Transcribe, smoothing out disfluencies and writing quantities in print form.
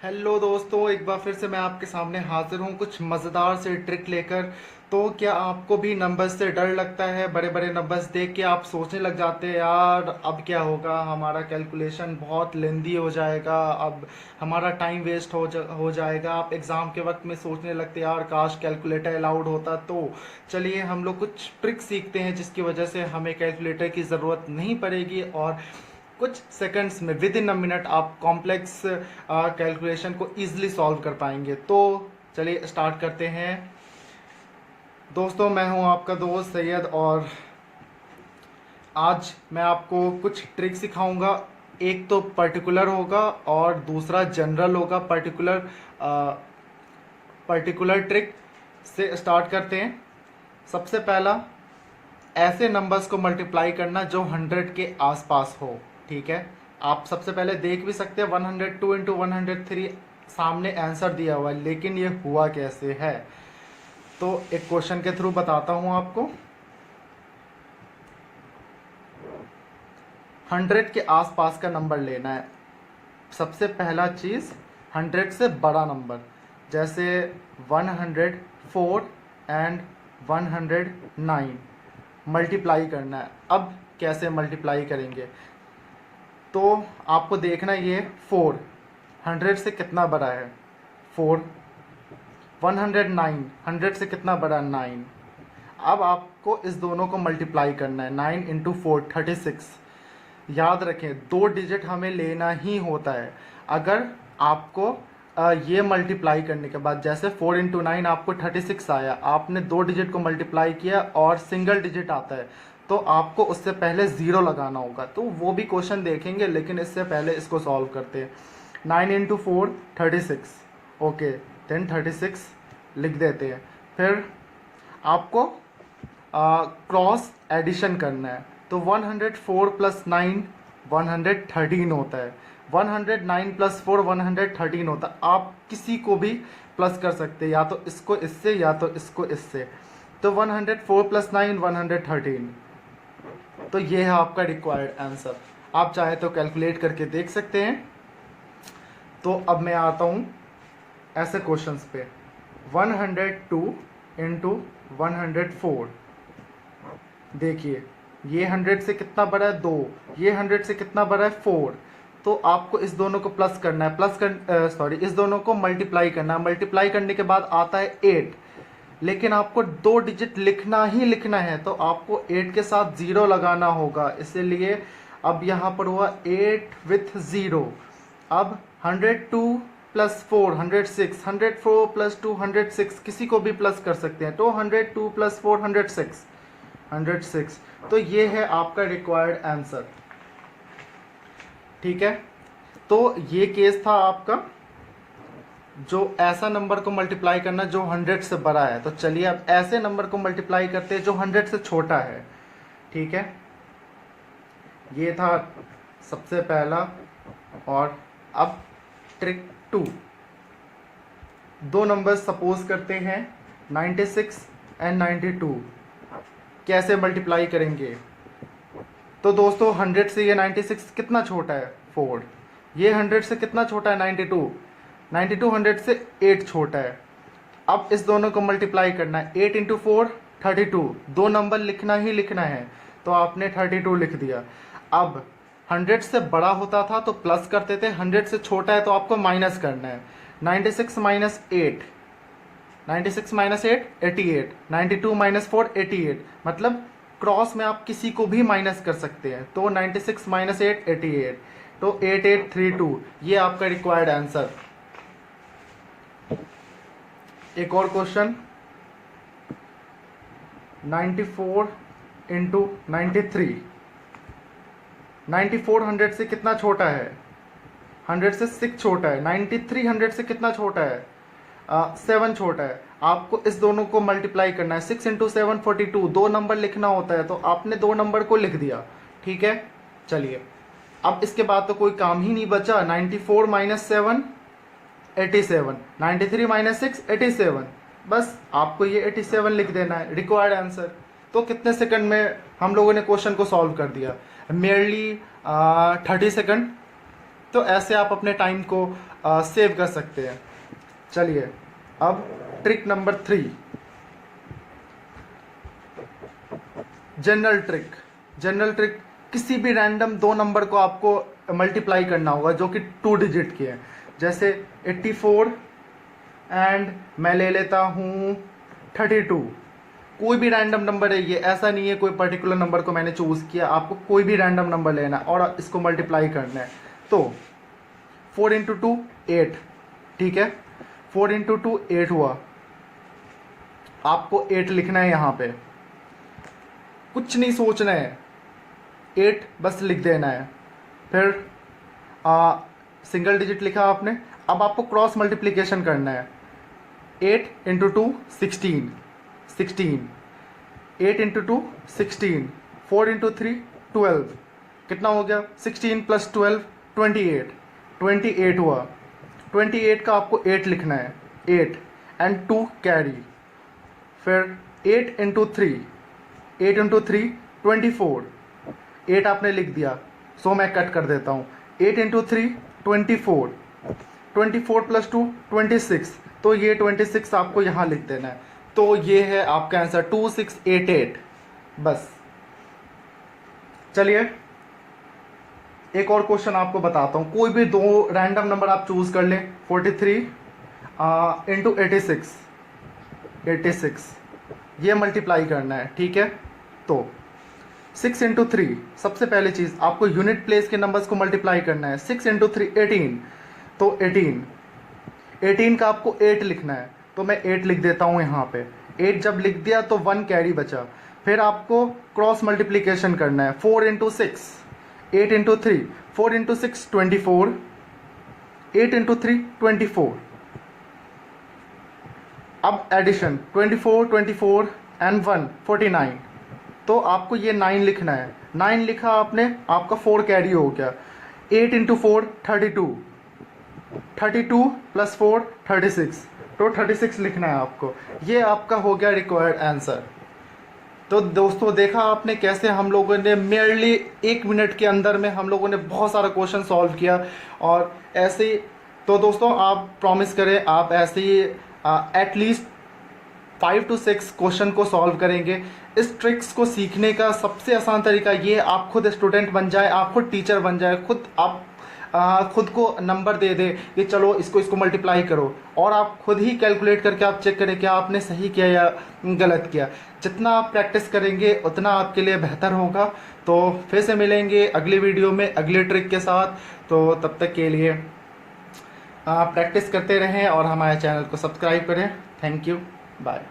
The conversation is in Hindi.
हेलो दोस्तों, एक बार फिर से मैं आपके सामने हाजिर हूँ कुछ मज़ेदार से ट्रिक लेकर। तो क्या आपको भी नंबर्स से डर लगता है? बड़े बड़े नंबर्स देख के आप सोचने लग जाते हैं यार अब क्या होगा, हमारा कैलकुलेशन बहुत लेंदी हो जाएगा, अब हमारा टाइम वेस्ट हो जाएगा। आप एग्ज़ाम के वक्त में सोचने लगते हैं यार काश कैलकुलेटर अलाउड होता। तो चलिए हम लोग कुछ ट्रिक सीखते हैं जिसकी वजह से हमें कैलकुलेटर की ज़रूरत नहीं पड़ेगी और कुछ सेकंड्स में विद इन अ मिनट आप कॉम्प्लेक्स कैलकुलेशन को इजीली सॉल्व कर पाएंगे। तो चलिए स्टार्ट करते हैं। दोस्तों, मैं हूं आपका दोस्त सैयद और आज मैं आपको कुछ ट्रिक सिखाऊंगा। एक तो पर्टिकुलर होगा और दूसरा जनरल होगा। पर्टिकुलर ट्रिक से स्टार्ट करते हैं। सबसे पहला, ऐसे नंबर्स को मल्टीप्लाई करना जो 100 के आसपास हो। ठीक है, आप सबसे पहले देख भी सकते हैं 102 इंटू 103 सामने आंसर दिया हुआ है, लेकिन ये हुआ कैसे है तो एक क्वेश्चन के थ्रू बताता हूं आपको। 100 के आसपास का नंबर लेना है। सबसे पहला चीज़ 100 से बड़ा नंबर, जैसे 104 एंड 109 मल्टीप्लाई करना है। अब कैसे मल्टीप्लाई करेंगे तो आपको देखना ये 4 100 से कितना बड़ा है, 4। 109 100 से कितना बड़ा, 9। अब आपको इस दोनों को मल्टीप्लाई करना है। 9 इंटू 4 36। याद रखें, 2 डिजिट हमें लेना ही होता है। अगर आपको ये मल्टीप्लाई करने के बाद जैसे 4 इंटू 9 आपको 36 आया, आपने 2 डिजिट को मल्टीप्लाई किया और सिंगल डिजिट आता है तो आपको उससे पहले ज़ीरो लगाना होगा। तो वो भी क्वेश्चन देखेंगे, लेकिन इससे पहले इसको सॉल्व करते हैं। 9 इंटू 4 36, ओके, देन 36 लिख देते हैं। फिर आपको क्रॉस एडिशन करना है। तो 104 प्लस 9 113 होता है। 109 प्लस 4 113 होता है। आप किसी को भी प्लस कर सकते हैं, या तो इसको इससे या तो इसको इससे। तो 104 प्लस 9 113। तो ये है आपका रिक्वायर्ड आंसर। आप चाहे तो कैलकुलेट करके देख सकते हैं। तो अब मैं आता हूँ ऐसे क्वेश्चंस पे। 102 इंटू 104, देखिए ये 100 से कितना बड़ा है, 2। ये 100 से कितना बड़ा है, 4। तो आपको इस दोनों को प्लस करना है, इस दोनों को मल्टीप्लाई करना है। मल्टीप्लाई करने के बाद आता है 8, लेकिन आपको 2 डिजिट लिखना ही लिखना है, तो आपको 8 के साथ 0 लगाना होगा। इसलिए अब यहाँ पर हुआ 8 विथ 0। अब 102 प्लस 4 106, 104 प्लस 2 106, किसी को भी प्लस कर सकते हैं। तो 102 प्लस 4 106। तो ये है आपका रिक्वायर्ड आंसर। ठीक है, तो ये केस था आपका, जो ऐसा नंबर को मल्टीप्लाई करना जो 100 से बड़ा है। तो चलिए अब ऐसे नंबर को मल्टीप्लाई करते हैं जो 100 से छोटा है। ठीक है, ये था सबसे पहला। और अब ट्रिक 2। दो नंबर्स सपोज करते हैं 96 एंड 92, कैसे मल्टीप्लाई करेंगे। तो दोस्तों 100 से ये 96 कितना छोटा है, 4। ये 100 से कितना छोटा है, 92। 92 100 से 8 छोटा है। अब इस दोनों को मल्टीप्लाई करना है। 8 इंटू 4 32, 2 नंबर लिखना ही लिखना है, तो आपने 32 लिख दिया। अब 100 से बड़ा होता था तो प्लस करते थे, 100 से छोटा है तो आपको माइनस करना है। 96 माइनस 8, 96 माइनस 8 88, 92 माइनस 4 88। मतलब क्रॉस में आप किसी को भी माइनस कर सकते हैं। तो 96 माइनस 8 88, तो 8832। ये आपका रिक्वायर्ड आंसर। एक और क्वेश्चन, 94 इंटू 93। 94 100 से कितना छोटा है, 100 से 6 छोटा है। 93 100 से कितना छोटा है, 7 छोटा है। आपको इस दोनों को मल्टीप्लाई करना है। 6 इंटू 7 42, 2 नंबर लिखना होता है, तो आपने 2 नंबर को लिख दिया। ठीक है, चलिए अब इसके बाद तो कोई काम ही नहीं बचा। 94 माइनस 7 87, 93 माइनस 6 87। बस आपको ये 87 लिख देना है, रिक्वायर्ड आंसर। तो कितने सेकंड में हम लोगों ने क्वेश्चन को सॉल्व कर दिया, मेयरली 30 सेकंड। तो ऐसे आप अपने टाइम को सेव कर सकते हैं। चलिए अब trick number 3, general trick. General trick, किसी भी रैंडम दो नंबर को आपको मल्टीप्लाई करना होगा जो कि 2 डिजिट के हैं। जैसे 84 एंड मैं ले लेता हूँ 32। कोई भी रैंडम नंबर है ये, ऐसा नहीं है कोई पर्टिकुलर नंबर को मैंने चूज़ किया, आपको कोई भी रैंडम नंबर लेना है और इसको मल्टीप्लाई करना है। तो 4 इंटू 2 8, ठीक है, 4 इंटू 2 8 हुआ। आपको 8 लिखना है यहाँ पे, कुछ नहीं सोचना है, 8 बस लिख देना है। फिर सिंगल डिजिट लिखा आपने, अब आपको क्रॉस मल्टीप्लिकेशन करना है। 8 इंटू 2 16, 8 इंटू 2 16, 4 इंटू 3 12, कितना हो गया 16 प्लस 12 28 हुआ। 28 का आपको 8 लिखना है, 8 एंड 2 कैरी। फिर 8 इंटू 3 24, 8 आपने लिख दिया, सो मैं कट कर देता हूँ। 8 इंटू 3 24, 24 प्लस 2 26, तो ये 26 आपको यहाँ लिख देना है। तो ये है आपका आंसर 2688। बस चलिए एक और क्वेश्चन आपको बताता हूँ। कोई भी दो रैंडम नंबर आप चूज कर लें, 43 इंटू 86 ये मल्टीप्लाई करना है, ठीक है। तो 6 इंटू 3, सबसे पहली चीज़ आपको यूनिट प्लेस के नंबर्स को मल्टीप्लाई करना है। 6 इंटू 3 18, तो 18 का आपको 8 लिखना है, तो मैं 8 लिख देता हूँ यहाँ पे। 8 जब लिख दिया तो 1 कैरी बचा। फिर आपको क्रॉस मल्टीप्लिकेशन करना है। 4 इंटू 6, 8 इंटू 3, 4 इंटू 6 24, 8 इंटू 3 24। अब एडिशन 24 एंड 1 49, तो आपको ये 9 लिखना है। 9 लिखा आपने, आपका 4 कैरी हो गया। 8 इंटू 4 32 प्लस 4 36, तो 36 लिखना है आपको। ये आपका हो गया रिक्वायर्ड आंसर। तो दोस्तों देखा आपने कैसे हम लोगों ने मेयरली 1 मिनट के अंदर में हम लोगों ने बहुत सारा क्वेश्चन सॉल्व किया। और ऐसे ही तो दोस्तों आप प्रॉमिस करें आप ऐसे ही एटलीस्ट 5 to 6 क्वेश्चन को सॉल्व करेंगे। इस ट्रिक्स को सीखने का सबसे आसान तरीका ये, आप खुद स्टूडेंट बन जाए, आप खुद टीचर बन जाए, खुद आप खुद को नंबर दे दे कि चलो इसको मल्टीप्लाई करो, और आप खुद ही कैलकुलेट करके आप चेक करें क्या आपने सही किया या गलत किया। जितना आप प्रैक्टिस करेंगे उतना आपके लिए बेहतर होगा। तो फिर से मिलेंगे अगली वीडियो में अगले ट्रिक के साथ। तो तब तक के लिए प्रैक्टिस करते रहें और हमारे चैनल को सब्सक्राइब करें। Thank you, bye.